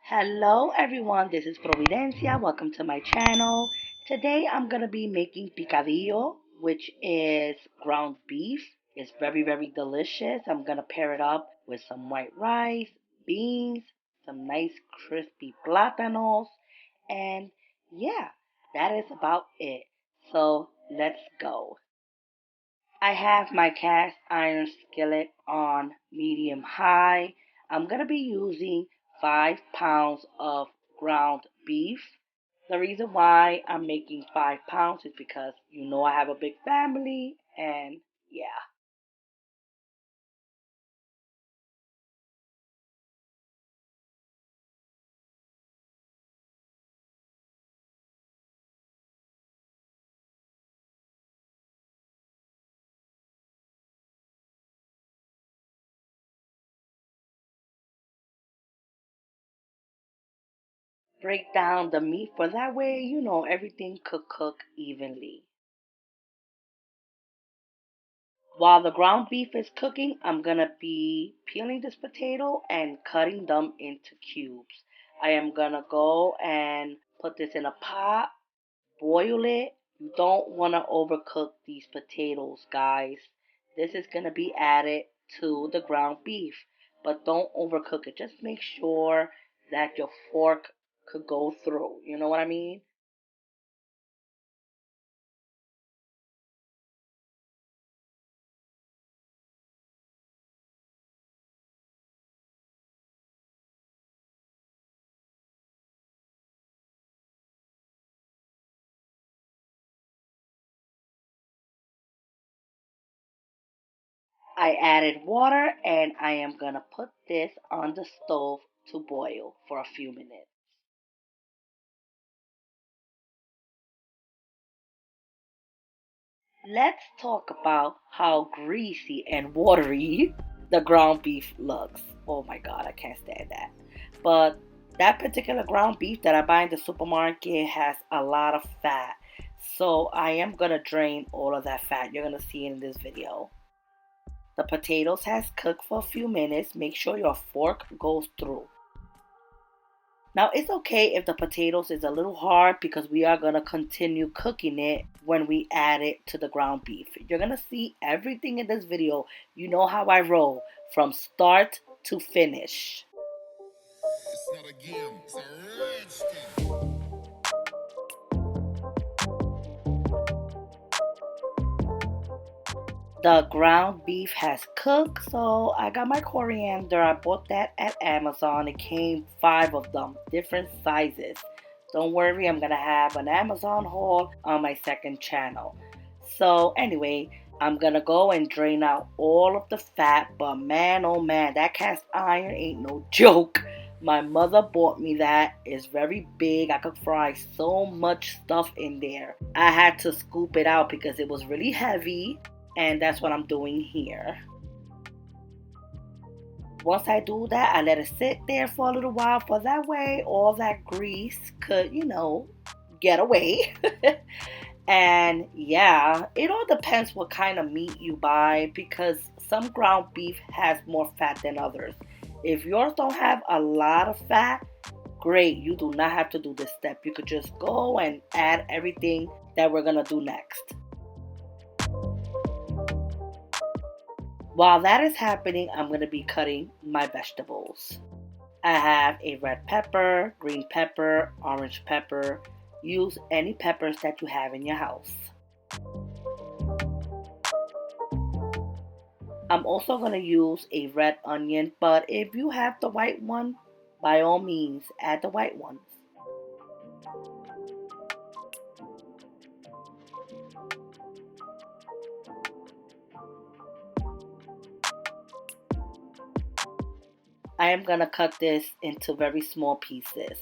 Hello everyone, this is Providencia. Welcome to my channel. Today I'm going to be making picadillo, which is ground beef. It's very delicious. I'm going to pair it up with some white rice, beans, some nice crispy plátanos, and yeah, that is about it. So let's go. I have my cast iron skillet on medium high. I'm going to be using 5 pounds of ground beef. The reason why I'm making 5 pounds is because I have a big family and yeah. Break down the meat for that way, everything could cook evenly. While the ground beef is cooking, I'm gonna be peeling this potato and cutting them into cubes. I am gonna go and put this in a pot, boil it. You don't wanna overcook these potatoes, guys. This is gonna be added to the ground beef, but don't overcook it. Just make sure that your fork could go through. You know what I mean? I added water and I am going to put this on the stove to boil for a few minutes. Let's talk about how greasy and watery the ground beef looks. Oh my god, I can't stand that. But that particular ground beef that I buy in the supermarket has a lot of fat. So I am going to drain all of that fat. You're going to see it in this video. The potatoes has cooked for a few minutes. Make sure your fork goes through. Now it's okay if the potatoes is a little hard because we are going to continue cooking it when we add it to the ground beef. You're going to see everything in this video. You know how I roll from start to finish. It's not a game, it's a rich thing. The ground beef has cooked, so I got my coriander. I bought that at Amazon. It came 5 of them, different sizes. Don't worry, I'm gonna have an Amazon haul on my second channel. So, anyway, I'm gonna go and drain out all of the fat, but man, oh man, that cast iron ain't no joke. My mother bought me that. It's very big. I could fry so much stuff in there. I had to scoop it out because it was really heavy, and that's what I'm doing here. Once I do that, I let it sit there for a little while for that way all that grease could, get away. And yeah, it all depends what kind of meat you buy because some ground beef has more fat than others. If yours don't have a lot of fat, great. You do not have to do this step. You could just go and add everything that we're going to do next. While that is happening, I'm going to be cutting my vegetables. I have a red pepper, green pepper, orange pepper. Use any peppers that you have in your house. I'm also going to use a red onion, but if you have the white one, by all means, add the white ones. I am going to cut this into very small pieces.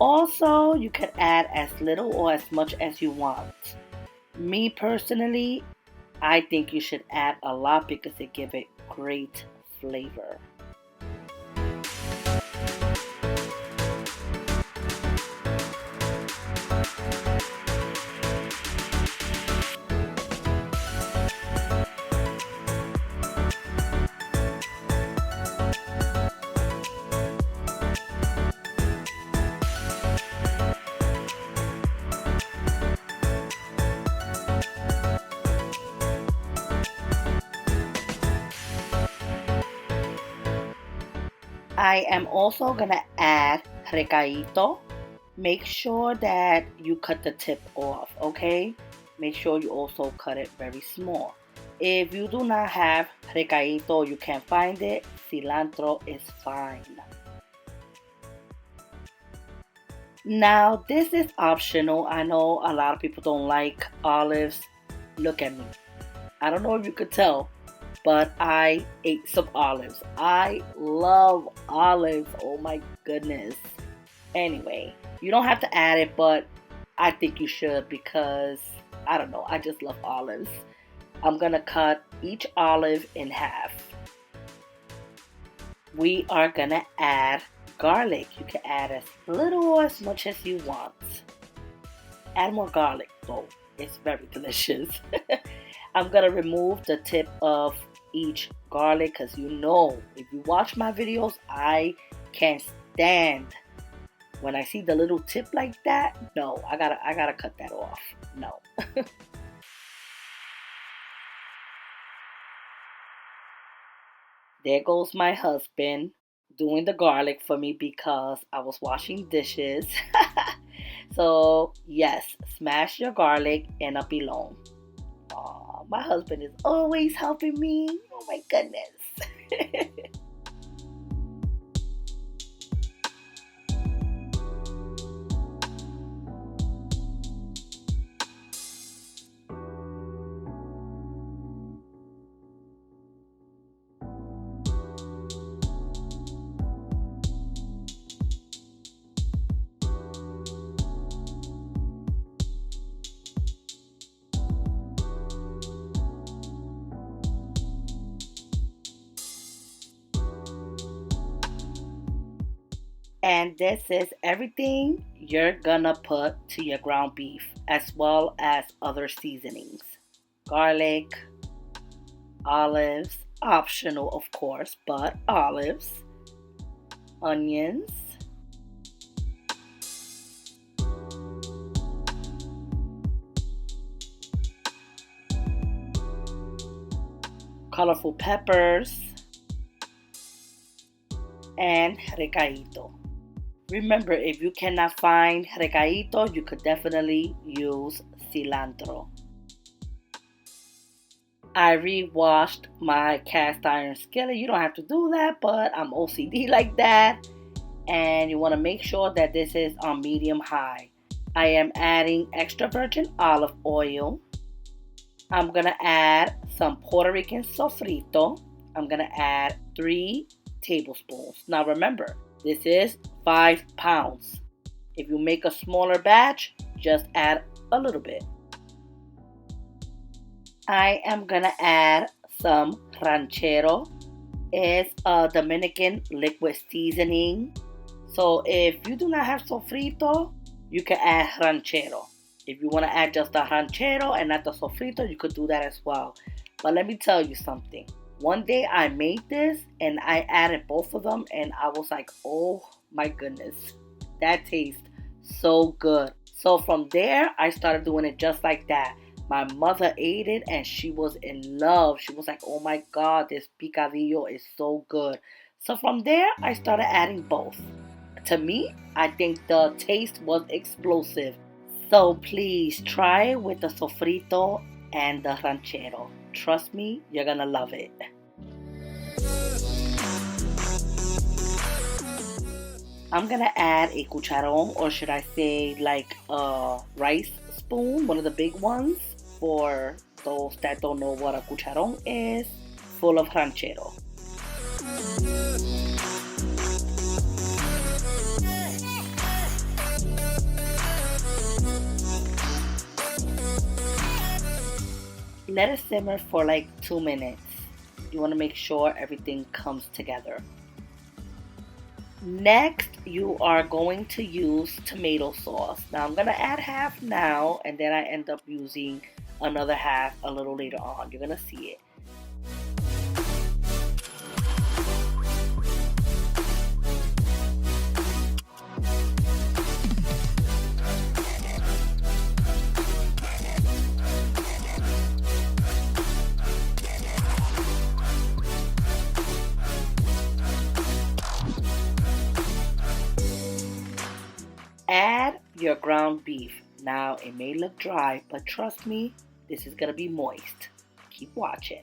Also, you can add as little or as much as you want. Me personally, I think you should add a lot because it gives it great flavor. I am also gonna add recaito. Make sure that you cut the tip off, okay? Make sure you also cut it very small. If you do not have recaito, you can't find it, cilantro is fine. Now, this is optional. I know a lot of people don't like olives. Look at me. I don't know if you could tell, but I ate some olives. I love olives. Oh my goodness. Anyway, you don't have to add it, but I think you should because I don't know. I just love olives. I'm gonna cut each olive in half. We are gonna add garlic. You can add as little or as much as you want. Add more garlic though. It's very delicious. I'm gonna remove the tip of each garlic because you know, if you watch my videos, I can't stand when I see the little tip like that. No, I gotta cut that off. No. There goes my husband doing the garlic for me because I was washing dishes. So yes, smash your garlic in a pilon. Aw, my husband is always helping me. Oh my goodness. And this is everything you're gonna put to your ground beef as well as other seasonings. Garlic, olives, optional of course, but olives, onions, colorful peppers, and recaito. Remember, if you cannot find recaito, you could definitely use cilantro. I re-washed my cast iron skillet. You don't have to do that, but I'm OCD like that. And you want to make sure that this is on medium high. I am adding extra virgin olive oil. I'm going to add some Puerto Rican sofrito. I'm going to add 3 tablespoons. Now remember, this is 5 pounds. If you make a smaller batch, just add a little bit. I am going to add some ranchero. It's a Dominican liquid seasoning. So if you do not have sofrito, you can add ranchero. If you want to add just the ranchero and not the sofrito, you could do that as well. But let me tell you something. One day I made this and I added both of them and I was like, oh my goodness, that tastes so good. So from there, I started doing it just like that. My mother ate it and she was in love. She was like, oh my God, this picadillo is so good. So from there, I started adding both. To me, I think the taste was explosive. So please try it with the sofrito and the ranchero. Trust me, you're gonna love it. I'm gonna add a cucharon, or should I say like a rice spoon, one of the big ones, for those that don't know what a cucharon is, full of ranchero. Let it simmer for like 2 minutes. You want to make sure everything comes together. Next, you are going to use tomato sauce. Now I'm going to add half now, and then I end up using another half a little later on. You're going to see it. Add your ground beef. Now it may look dry, but trust me, this is gonna be moist. Keep watching.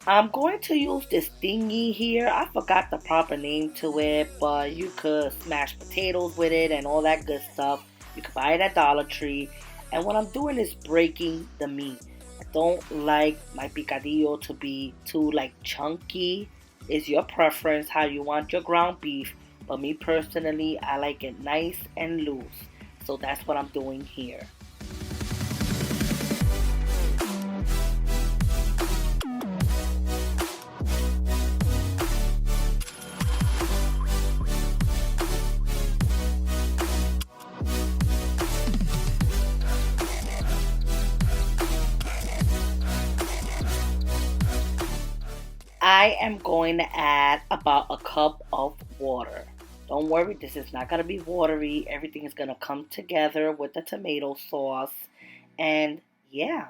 I'm going to use this thingy here. I forgot the proper name to it, but you could smash potatoes with it and all that good stuff. You can buy it at Dollar Tree. And what I'm doing is breaking the meat. I don't like my picadillo to be too like chunky. It's your preference how you want your ground beef. But me personally, I like it nice and loose. So that's what I'm doing here. I am going to add about a cup of water. Don't worry, this is not going to be watery. Everything is going to come together with the tomato sauce. And yeah,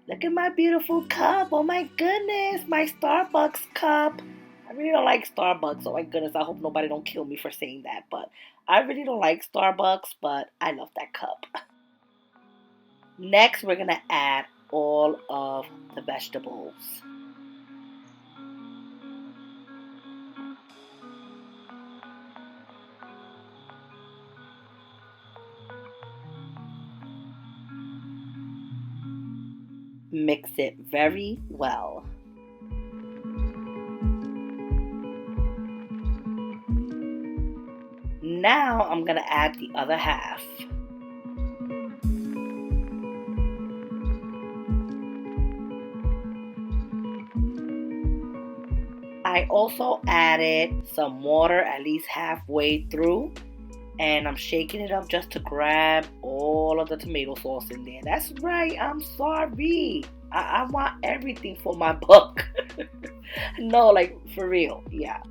look at my beautiful cup. Oh my goodness, my Starbucks cup. I really don't like Starbucks. Oh my goodness, I hope nobody don't kill me for saying that. But I really don't like Starbucks, but I love that cup. Next, we're going to add all of the vegetables. Mix it very well. Now I'm going to add the other half. I also added some water at least halfway through. And I'm shaking it up just to grab all of the tomato sauce in there. That's right, I'm sorry. I want everything for my buck. No, like for real. Yeah.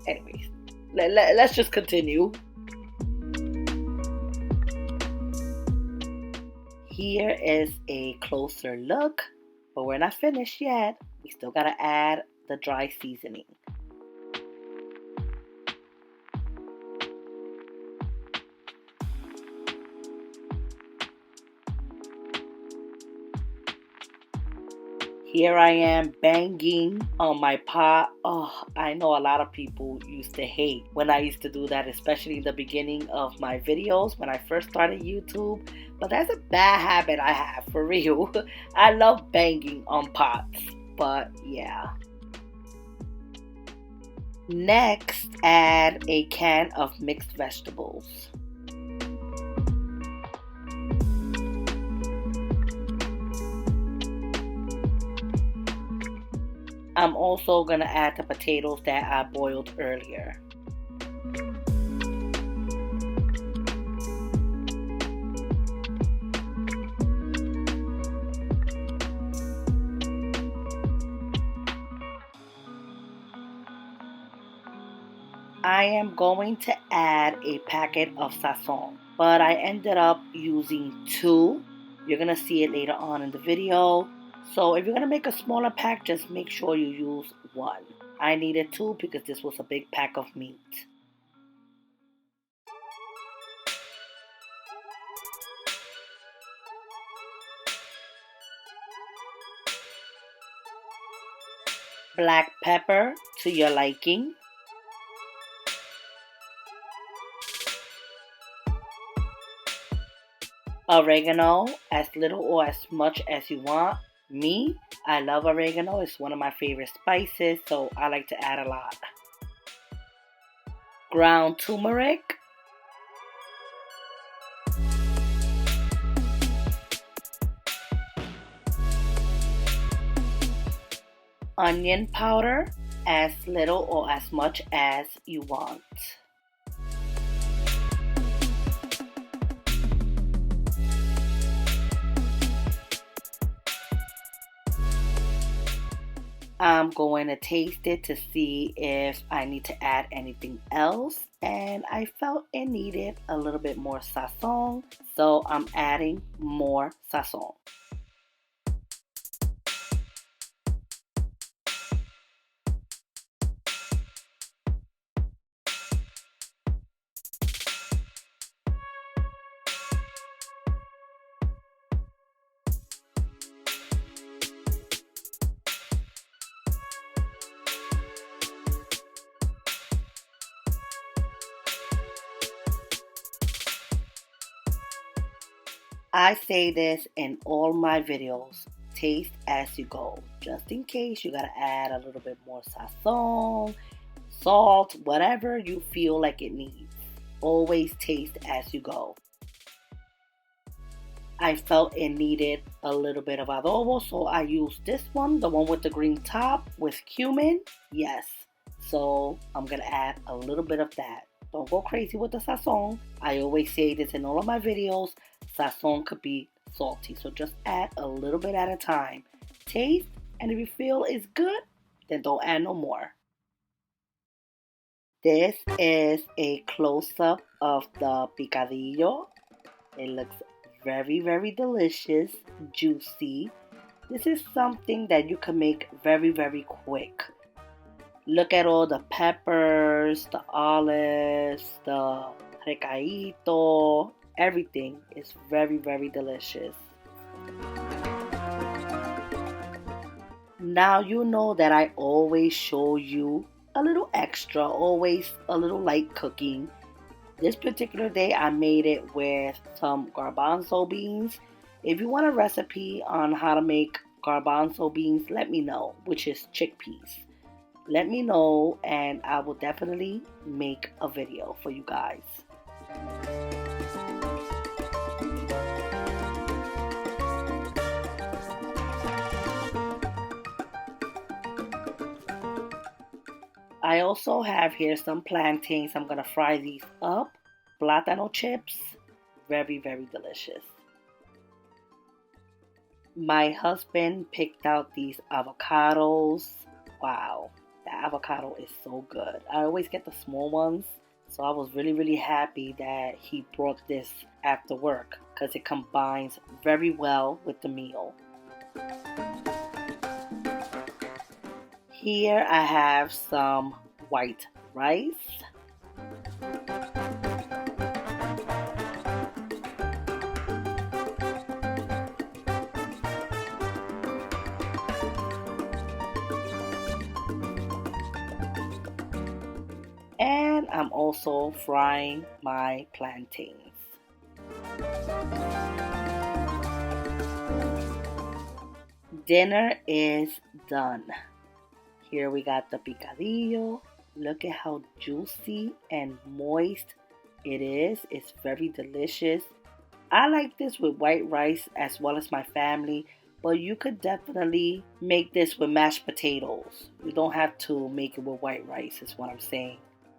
Anyways, let's just continue. Here is a closer look, but we're not finished yet. We still gotta add the dry seasoning. Here I am banging on my pot. Oh, I know a lot of people used to hate when I used to do that, especially in the beginning of my videos when I first started YouTube. But that's a bad habit I have, for real. I love banging on pots, but yeah. Next, add a can of mixed vegetables. I'm also going to add the potatoes that I boiled earlier. I am going to add a packet of sazon, but I ended up using 2. You're going to see it later on in the video. So if you're going to make a smaller pack, just make sure you use 1. I needed 2 because this was a big pack of meat. Black pepper to your liking. Oregano, as little or as much as you want. Me, I love oregano. It's one of my favorite spices, so I like to add a lot. Ground turmeric. onion powder, as little or as much as you want. I'm going to taste it to see if I need to add anything else, and I felt it needed a little bit more sazon, so I'm adding more sazon. I say this in all my videos, taste as you go, just in case you gotta add a little bit more sazon, salt, whatever you feel like it needs. Always taste as you go. I felt it needed a little bit of adobo, so I used this one, the one with the green top with cumin. Yes, so I'm gonna add a little bit of that. Don't go crazy with the sazon. I always say this in all of my videos. Sazon could be salty, so just add a little bit at a time. Taste, and if you feel it's good, then don't add no more. This is a close-up of the picadillo. It looks very, very delicious, juicy. This is something that you can make very, very quick. Look at all the peppers, the olives, the recaito, everything is very, very delicious. Now you know that I always show you a little extra, always a little light cooking. This particular day I made it with some garbanzo beans. If you want a recipe on how to make garbanzo beans, let me know, which is chickpeas. Let me know and I will definitely make a video for you guys. I also have here some plantains. I'm going to fry these up. Plátano chips. Very, very delicious. My husband picked out these avocados. Wow, the avocado is so good. I always get the small ones. So I was really, really happy that he brought this after work because it combines very well with the meal. Here I have some white rice. And I'm also frying my plantains. Dinner is done. Here we got the picadillo. Look at how juicy and moist it is. It's very delicious. I like this with white rice as well as my family, but you could definitely make this with mashed potatoes. You don't have to make it with white rice, is what I'm saying.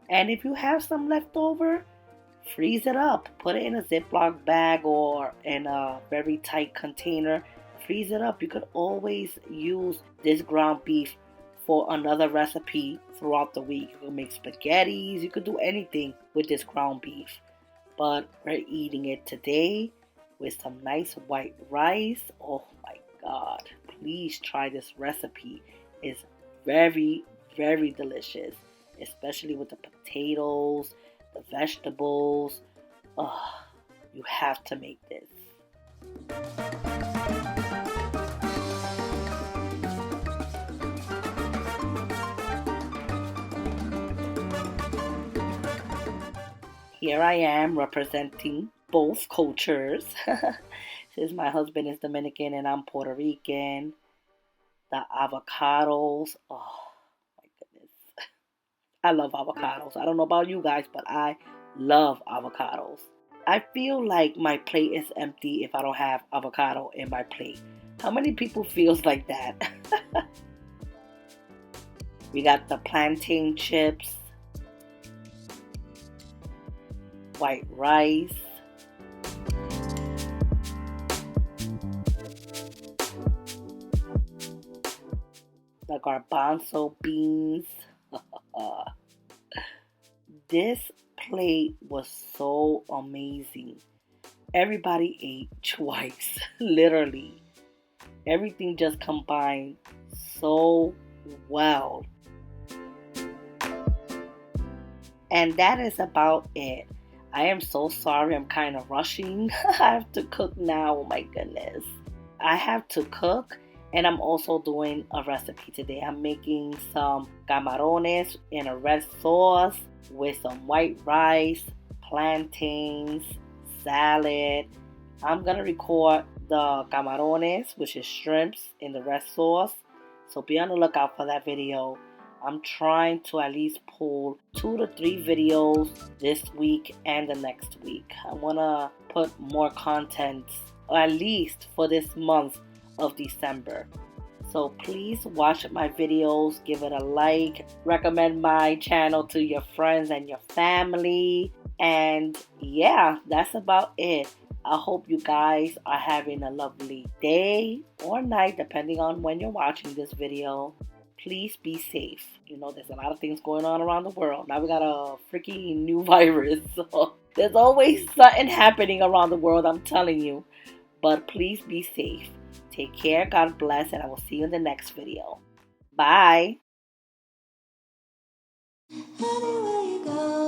And if you have some left over, freeze it up. Put it in a Ziploc bag or in a very tight container. Freeze it up. You could always use this ground beef for another recipe throughout the week. You can make spaghettis. You could do anything with this ground beef. But we're eating it today with some nice white rice. Oh my God. Please try this recipe. It's very, very delicious. Especially with the potatoes, the vegetables. Oh, you have to make this. Here I am representing both cultures. Since my husband is Dominican and I'm Puerto Rican. The avocados. Oh my goodness. I love avocados. I don't know about you guys, but I love avocados. I feel like my plate is empty if I don't have avocado in my plate. How many people feels like that? We got the plantain chips, white rice, the garbanzo beans. This plate was so amazing. Everybody ate twice, literally. Everything just combined so well. And that is about it. I am so sorry, I'm kind of rushing. I have to cook now. Oh my goodness. I have to cook, and I'm also doing a recipe today. I'm making some camarones in a red sauce with some white rice, plantains, salad. I'm gonna record the camarones, which is shrimps, in the red sauce. So be on the lookout for that video. I'm trying to at least pull 2 to 3 videos this week and the next week. I want to put more content, at least for this month of December. So please watch my videos, give it a like, recommend my channel to your friends and your family. And yeah, that's about it. I hope you guys are having a lovely day or night, depending on when you're watching this video. Please be safe. You know, there's a lot of things going on around the world. Now we got a freaking new virus. So there's always something happening around the world, I'm telling you. But please be safe. Take care. God bless. And I will see you in the next video. Bye. Anywhere you go.